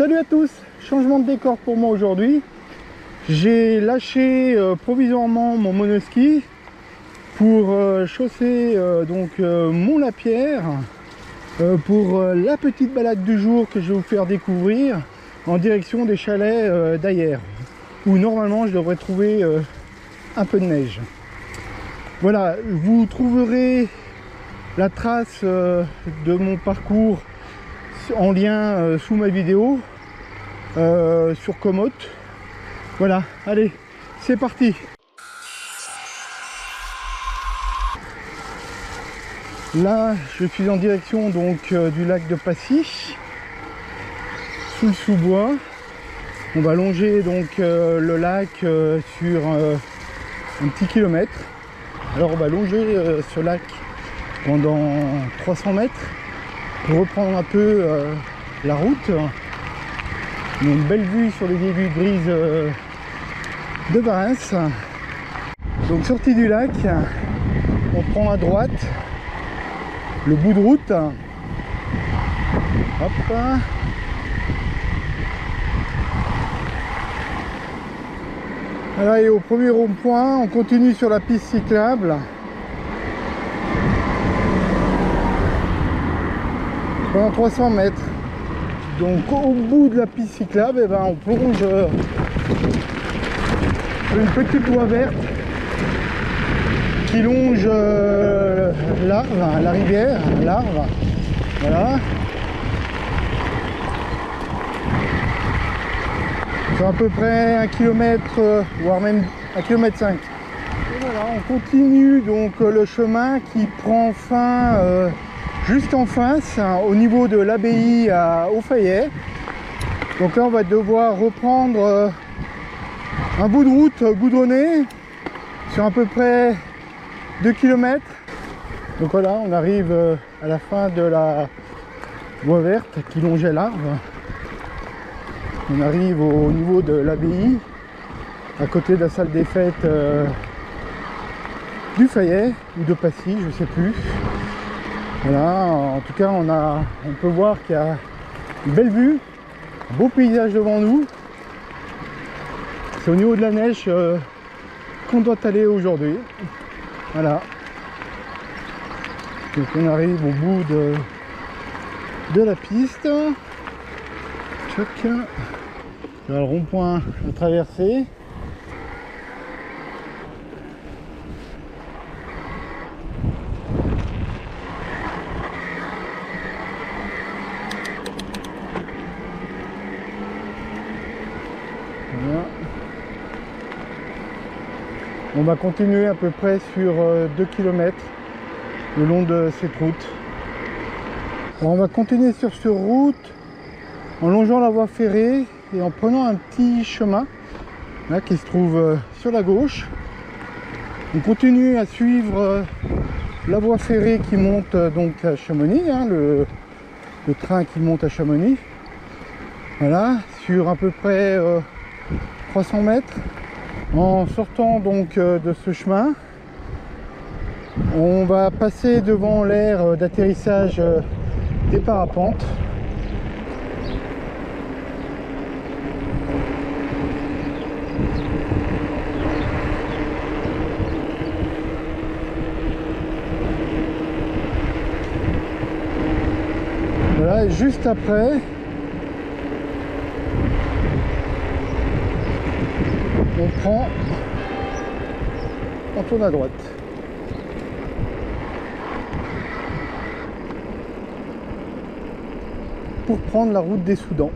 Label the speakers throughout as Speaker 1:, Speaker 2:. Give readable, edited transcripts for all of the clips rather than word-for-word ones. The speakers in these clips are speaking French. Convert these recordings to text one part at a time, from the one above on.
Speaker 1: Salut à tous, changement de décor pour moi aujourd'hui. J'ai lâché provisoirement mon monoski pour chausser mon Lapierre pour la petite balade du jour que je vais vous faire découvrir en direction des chalets d'Ayer, où normalement je devrais trouver un peu de neige. Voilà, vous trouverez la trace de mon parcours en lien sous ma vidéo sur Komoot. Voilà, allez, c'est parti. Là, je suis en direction donc du lac de Passy, sous le sous-bois. On va longer donc le lac sur un petit kilomètre. Alors on va longer ce lac pendant 300 mètres pour reprendre un peu la route. On a une belle vue sur les débuts grises de Varins. Donc sortie du lac, on prend à droite le bout de route. Hop. Alors, et au premier rond-point, on continue sur la piste cyclable. Pendant 300 mètres. Donc au bout de la piste cyclable, on plonge une petite voie verte qui longe l'Arve, la rivière, l'Arve. Voilà. C'est à peu près 1 km, voire même 1,5 km. Et voilà, on continue donc le chemin qui prend fin juste en face, au niveau de l'abbaye au Fayet. Donc là, on va devoir reprendre un bout de route goudronné sur à peu près 2 km. Donc voilà, on arrive à la fin de la voie verte qui longeait l'Arve. On arrive au niveau de l'abbaye, à côté de la salle des fêtes du Fayet ou de Passy, je ne sais plus. Voilà, en tout cas on peut voir qu'il y a une belle vue, un beau paysage devant nous. C'est au niveau de la neige qu'on doit aller aujourd'hui. Voilà. Donc on arrive au bout de la piste. Choc. Il y a le rond-point à traverser. Voilà. On va continuer à peu près sur 2 km le long de cette route. Alors on va continuer sur cette route en longeant la voie ferrée et en prenant un petit chemin là qui se trouve sur la gauche. On continue à suivre la voie ferrée qui monte donc à Chamonix, le train qui monte à Chamonix. Voilà, sur à peu près 300 mètres. En sortant donc de ce chemin, on va passer devant l'aire d'atterrissage des parapentes. Voilà, et juste après, on tourne à droite. Pour prendre la route des Soudans.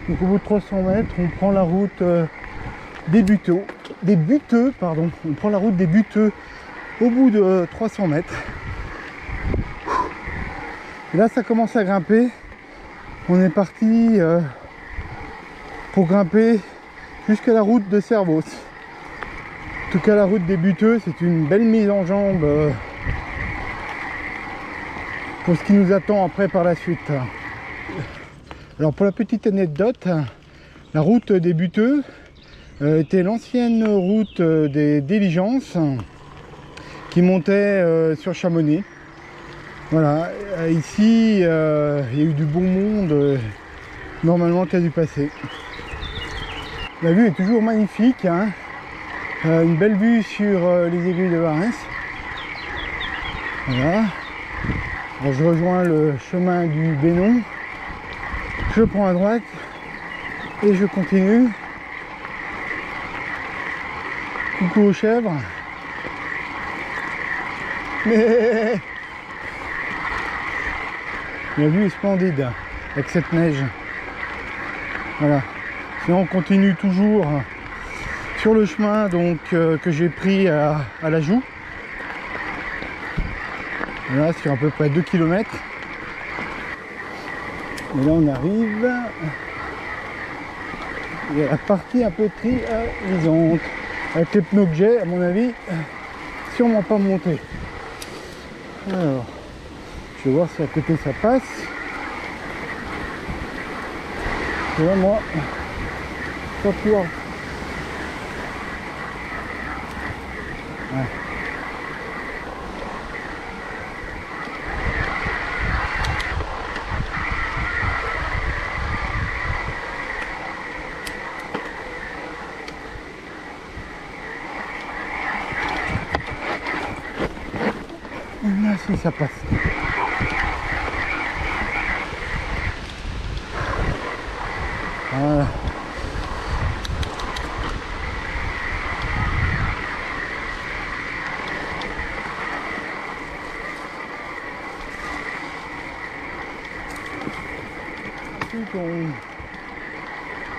Speaker 1: Donc au bout de 300 mètres, on prend la route des Buteux. On prend la route des Buteux au bout de 300 mètres. Et là, ça commence à grimper. On est parti pour grimper jusqu'à la route de Servos. En tout cas, la route des Buteux, c'est une belle mise en jambe pour ce qui nous attend après par la suite. Alors pour la petite anecdote, la route des Buteux était l'ancienne route des diligences qui montait sur Chamonix. Voilà, ici, il y a eu du bon monde, normalement, qui a dû passer. La vue est toujours magnifique, hein. Une belle vue sur les aiguilles de Varens. Voilà. Alors, je rejoins le chemin du Bénon. Je prends à droite et je continue. Coucou aux chèvres. Mais la vue est splendide avec cette neige. Voilà. Sinon on continue toujours sur le chemin donc que j'ai pris à la Joux. Voilà, sur à peu près 2 km. Et là on arrive à la partie un peu trialisante. Avec les pneus que j'ai, à mon avis, sûrement pas monter. Alors, je vais voir si à côté ça passe. Et là moi, pas pouvoir. Ouais. Là, si ça passe. Voilà.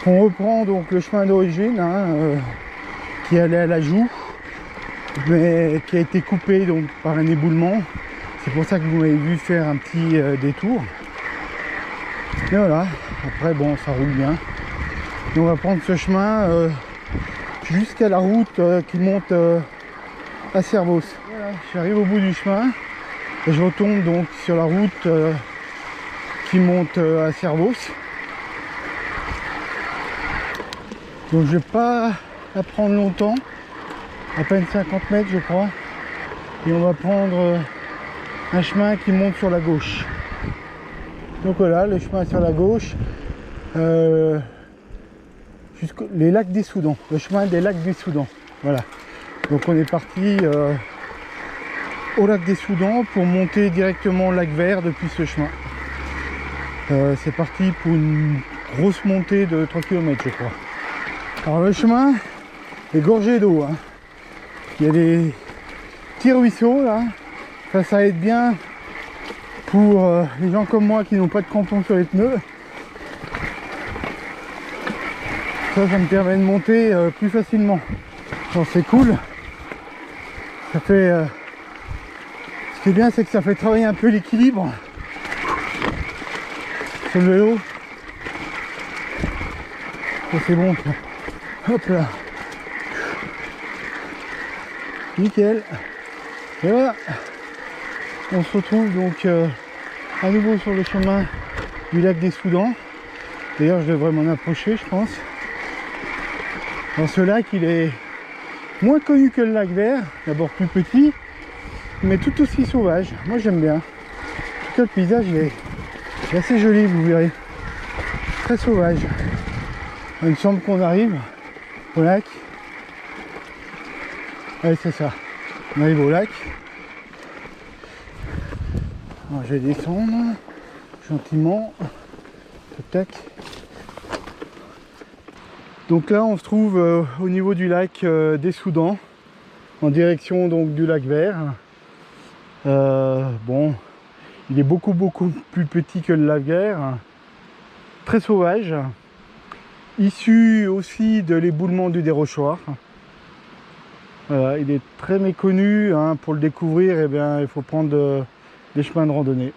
Speaker 1: On reprend donc le chemin d'origine hein, qui allait à la Joux, mais qui a été coupé donc par un éboulement. C'est pour ça que vous m'avez vu faire un petit détour. Et voilà, après bon ça roule bien. Et on va prendre ce chemin jusqu'à la route qui monte à Servos. Voilà, j'arrive au bout du chemin et je retombe donc sur la route qui monte à Servos. Donc je vais pas la prendre longtemps, à peine 50 mètres je crois. Et on va prendre un chemin qui monte sur la gauche. Donc voilà, le chemin sur la gauche, jusqu'aux les lacs des Soudans, le chemin des lacs des Soudans. Voilà. Donc on est parti au lac des Soudans pour monter directement au lac Vert depuis ce chemin. C'est parti pour une grosse montée de 3 km je crois. Alors le chemin est gorgé d'eau. Hein. Il y a des petits ruisseaux là. Ça aide bien pour les gens comme moi qui n'ont pas de crampons sur les pneus. Ça me permet de monter plus facilement. Donc c'est cool. Ça fait. Ce qui est bien, c'est que ça fait travailler un peu l'équilibre sur le vélo. Ça c'est bon. Hop là. Nickel. Et voilà. On se retrouve donc à nouveau sur le chemin du lac des Soudans. D'ailleurs je devrais m'en approcher je pense. Dans ce lac il est moins connu que le lac Vert, d'abord plus petit, mais tout aussi sauvage. Moi j'aime bien. En tout cas le paysage est assez joli, vous verrez. Très sauvage. Il me semble qu'on arrive au lac. Ouais c'est ça. On arrive au lac. Alors, je vais descendre gentiment. Tac, tac. Donc là on se trouve au niveau du lac des Soudans, en direction donc du lac Vert. Bon, il est beaucoup plus petit que le lac Vert, très sauvage, issu aussi de l'éboulement du Dérochoir. Il est très méconnu, hein, pour le découvrir eh bien, il faut prendre des chemins de randonnée.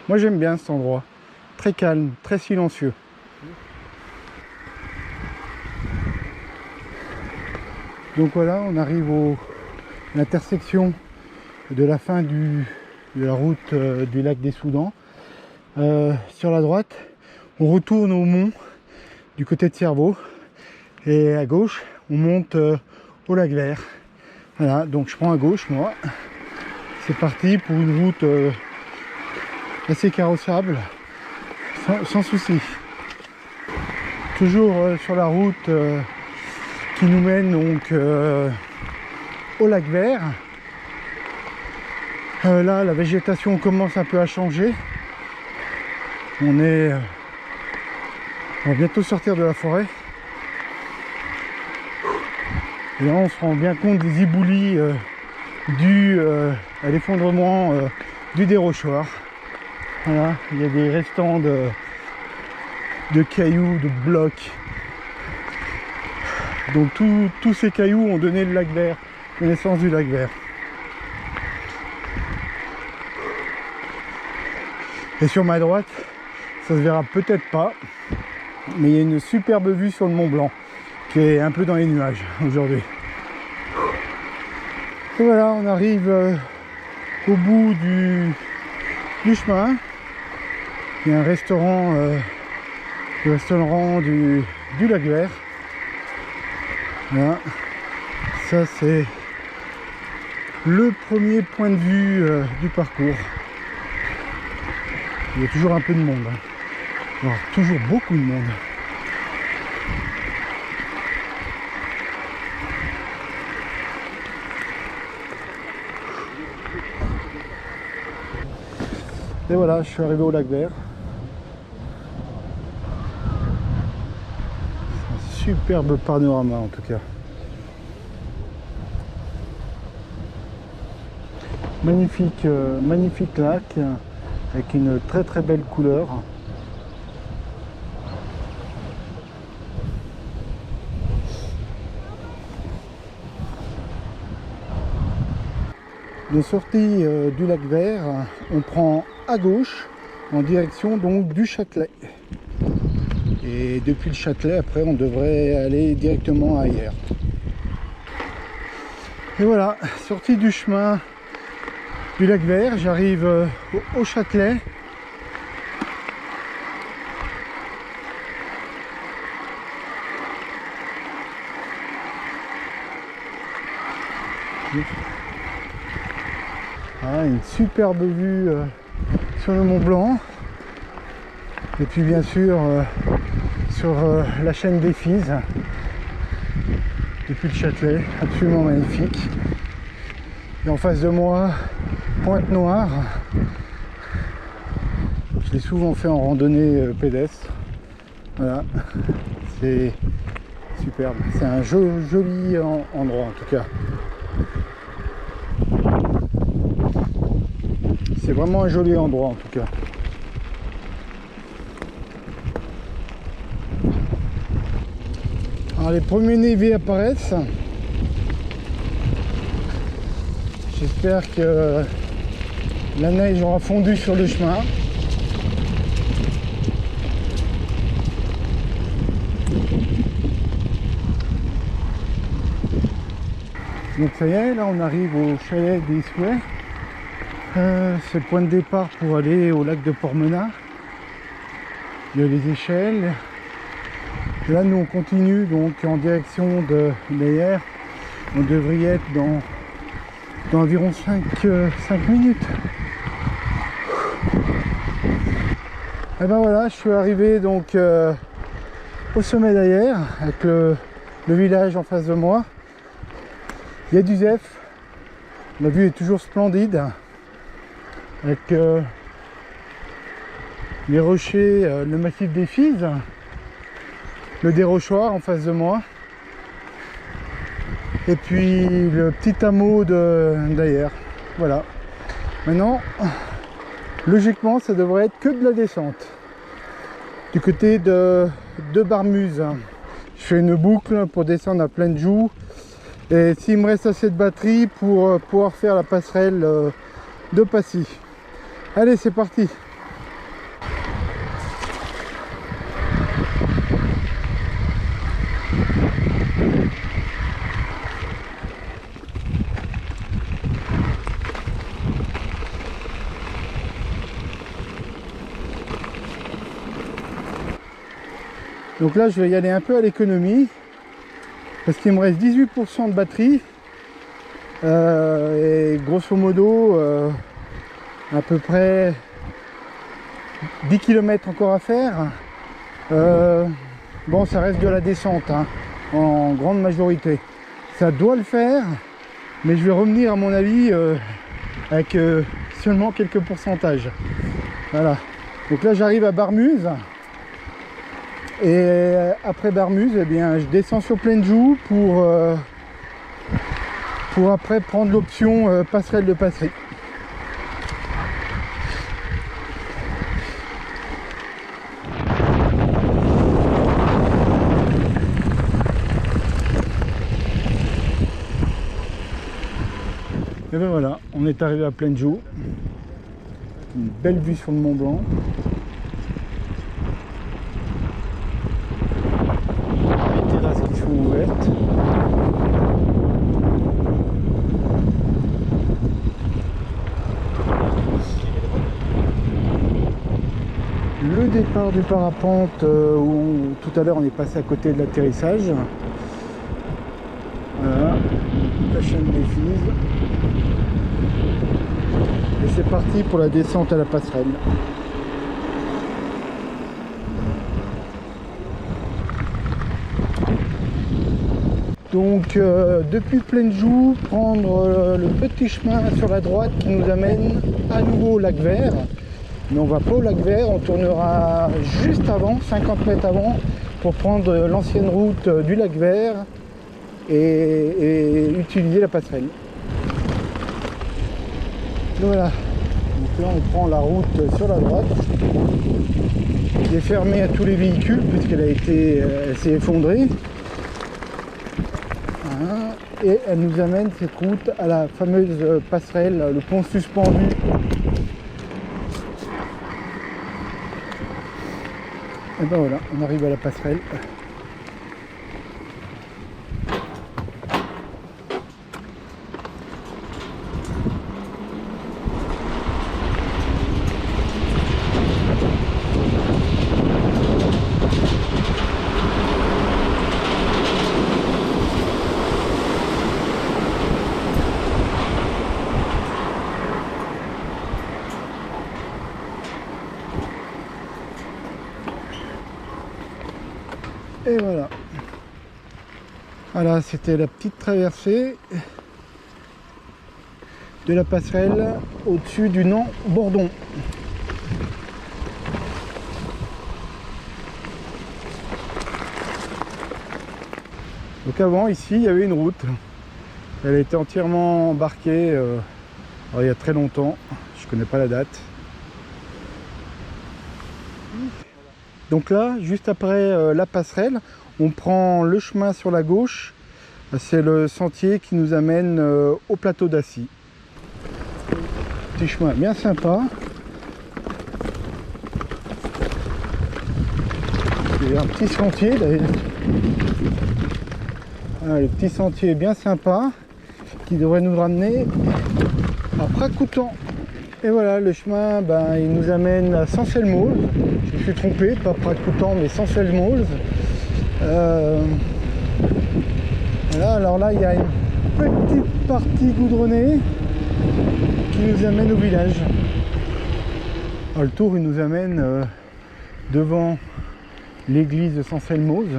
Speaker 1: Moi j'aime bien cet endroit, très calme, très silencieux. Donc voilà, on arrive à l'intersection de la fin de la route du lac des Soudans. Sur la droite, on retourne au mont du côté de Servos. Et à gauche, on monte au lac Vert. Voilà, donc je prends à gauche moi. c'est parti pour une route assez carrossable, sans souci. Toujours sur la route qui nous mène donc au lac Vert. Là, la végétation commence un peu à changer. On va bientôt sortir de la forêt. Et là, on se rend bien compte des éboulis dus à l'effondrement du dérochoir. Voilà, il y a des restants de cailloux, de blocs. Donc tous ces cailloux ont donné le lac Vert, la naissance du lac Vert. Et sur ma droite, ça se verra peut-être pas, mais il y a une superbe vue sur le Mont Blanc qui est un peu dans les nuages aujourd'hui. Et voilà, on arrive au bout du chemin. Il y a un restaurant, le restaurant du lac Vert. Voilà. Ça c'est le premier point de vue du parcours. Il y a toujours un peu de monde, hein. Alors, toujours beaucoup de monde. Et voilà, je suis arrivé au lac Vert. C'est un superbe panorama en tout cas. Magnifique, magnifique lac avec une très très belle couleur. De sortie du lac Vert, on prend à gauche en direction donc du Châtelet. Et depuis le Châtelet, après, on devrait aller directement ailleurs. Et voilà, sortie du chemin du lac Vert, j'arrive au Châtelet. Voilà, une superbe vue sur le Mont Blanc. Et puis bien sûr sur la chaîne des Fises depuis le Châtelet, absolument magnifique. Et en face de moi, Pointe-Noire. Je l'ai souvent fait en randonnée pédestre. Voilà, c'est superbe. C'est un joli endroit en tout cas. C'est vraiment un joli endroit en tout cas. Alors les premiers névés apparaissent. J'espère que la neige aura fondu sur le chemin. Donc ça y est, là on arrive au chalet des Souhaits. C'est le point de départ pour aller au lac de Portmenat. Il y a les échelles. Là nous on continue donc en direction de l'AR. On devrait y être dans environ 5 minutes. Et ben voilà, je suis arrivé donc au sommet d'Ayer avec le village en face de moi. Il y a du Zef. La vue est toujours splendide avec les rochers, le massif des Fises, le dérochoir en face de moi. Et puis le petit hameau d'Ayer. Voilà. Maintenant, logiquement, ça devrait être que de la descente. Du côté de Barmuse. Je fais une boucle pour descendre à pleine joue. Et s'il me reste assez de batterie pour pouvoir faire la passerelle de Passy. Allez, c'est parti. Donc là je vais y aller un peu à l'économie parce qu'il me reste 18% de batterie Et grosso modo, à peu près 10 km encore à faire. Bon, ça reste de la descente, hein, en grande majorité. Ça doit le faire, mais je vais revenir à mon avis avec seulement quelques pourcentages. Voilà. Donc là, j'arrive à Barmuse. Et après Barmuse, eh bien, je descends sur Plainjoux pour après prendre l'option passerelle de passerie. Et ben voilà, on est arrivé à Plainjoux. Une belle vue sur le Mont Blanc. Les terrasses qui sont ouvertes. Le départ du parapente où tout à l'heure on est passé à côté de l'atterrissage. Voilà, la chaîne des Fises. Et c'est parti pour la descente à la passerelle. Donc depuis Plainjoux, prendre le petit chemin sur la droite qui nous amène à nouveau au lac Vert. Mais on va pas au lac Vert, on tournera juste avant, 50 mètres avant, pour prendre l'ancienne route du lac Vert et utiliser la passerelle. Voilà, donc là on prend la route sur la droite, qui est fermée à tous les véhicules puisqu'elle s'est effondrée. Voilà. Et elle nous amène cette route à la fameuse passerelle, le pont suspendu. Et ben voilà, on arrive à la passerelle. Et voilà. Voilà, c'était la petite traversée de la passerelle au-dessus du Nant-Bordon. Donc avant, ici, il y avait une route. Elle a été entièrement embarquée il y a très longtemps. Je ne connais pas la date. Donc là, juste après la passerelle, on prend le chemin sur la gauche. C'est le sentier qui nous amène au plateau d'Assy. Petit chemin bien sympa. Il y a un petit sentier d'ailleurs. Voilà, le petit sentier bien sympa qui devrait nous ramener à Pracoutan. Et voilà, le chemin, il nous amène à Sancelles-Maulx. Je me suis trompé, pas Pracoutan, mais Sancelles-Maulx. Voilà, alors là, il y a une petite partie goudronnée qui nous amène au village. Alors, le tour, il nous amène devant l'église de Sancelles-Maulx.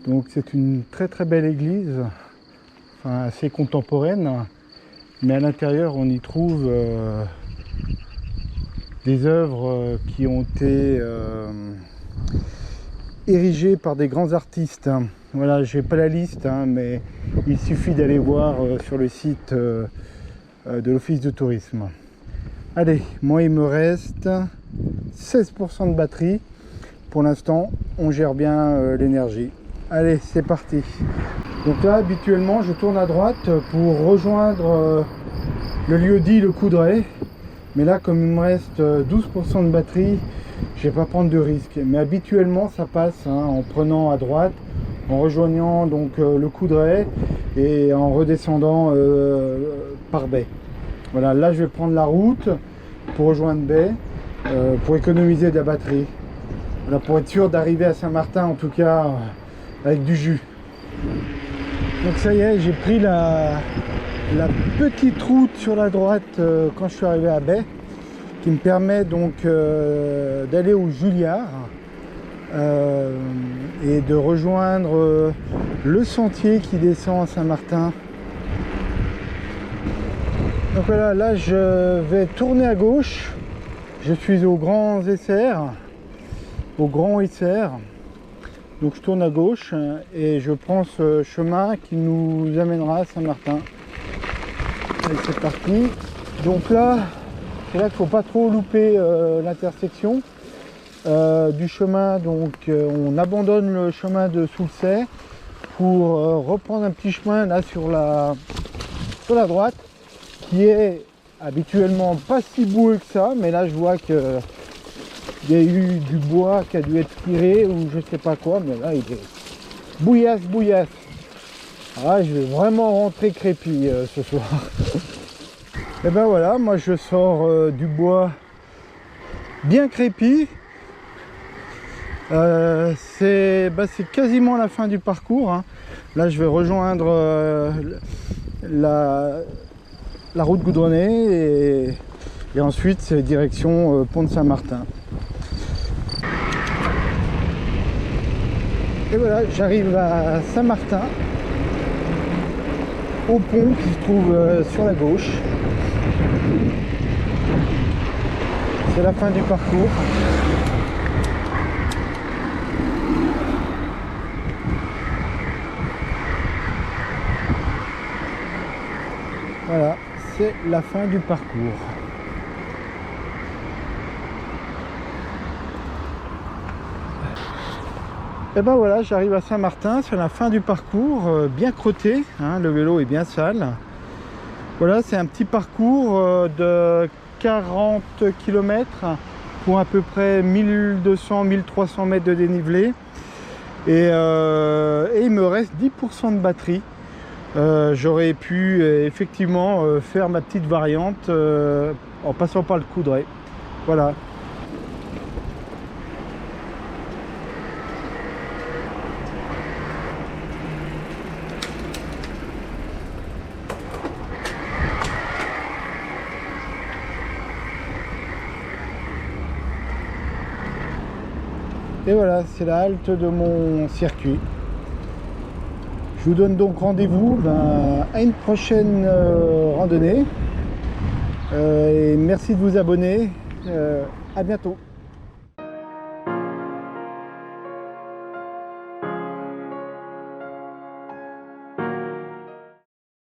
Speaker 1: Donc, c'est une très très belle église, enfin, assez contemporaine. Mais à l'intérieur, on y trouve des œuvres qui ont été érigées par des grands artistes. Voilà, je n'ai pas la liste, mais il suffit d'aller voir sur le site de l'Office de tourisme. Allez, moi il me reste 16% de batterie. Pour l'instant, on gère bien l'énergie. Allez, c'est parti. Donc là, habituellement, je tourne à droite pour rejoindre le lieu-dit Le Coudray. Mais là, comme il me reste 12% de batterie, je ne vais pas prendre de risque. Mais habituellement, ça passe en prenant à droite, en rejoignant donc Le Coudray et en redescendant par Bay. Voilà, là, je vais prendre la route pour rejoindre Bay, pour économiser de la batterie. Voilà, pour être sûr d'arriver à Saint-Martin, en tout cas, avec du jus. Donc ça y est, j'ai pris la la petite route sur la droite quand je suis arrivé à Baie, qui me permet donc d'aller au Juliard et de rejoindre le sentier qui descend à Saint-Martin. Donc voilà, là je vais tourner à gauche. Je suis au Grand Isère, donc je tourne à gauche et je prends ce chemin qui nous amènera à Saint-Martin. Allez, c'est parti. Donc là, c'est là qu'il ne faut pas trop louper l'intersection du chemin. Donc on abandonne le chemin de Soulsay pour reprendre un petit chemin là sur la droite, qui est habituellement pas si boueux que ça, mais là je vois que il y a eu du bois qui a dû être tiré ou je sais pas quoi, mais là il est bouillasse. Ah, je vais vraiment rentrer crépi ce soir. Et ben voilà, moi je sors du bois bien crépi. C'est quasiment la fin du parcours, hein. Là je vais rejoindre la route goudronnée et ensuite c'est direction Pont de Saint-Martin. Et voilà, j'arrive à Saint-Martin, au pont qui se trouve sur la gauche. C'est la fin du parcours. Voilà, c'est la fin du parcours. Et ben voilà, j'arrive à Saint-Martin, c'est la fin du parcours, bien crotté, hein, le vélo est bien sale. Voilà, c'est un petit parcours de 40 km pour à peu près 1200-1300 mètres de dénivelé. Et il me reste 10% de batterie. J'aurais pu effectivement faire ma petite variante en passant par le Coudray. Voilà. Et voilà, c'est la halte de mon circuit. Je vous donne donc rendez-vous à une prochaine randonnée. Et merci de vous abonner. À bientôt.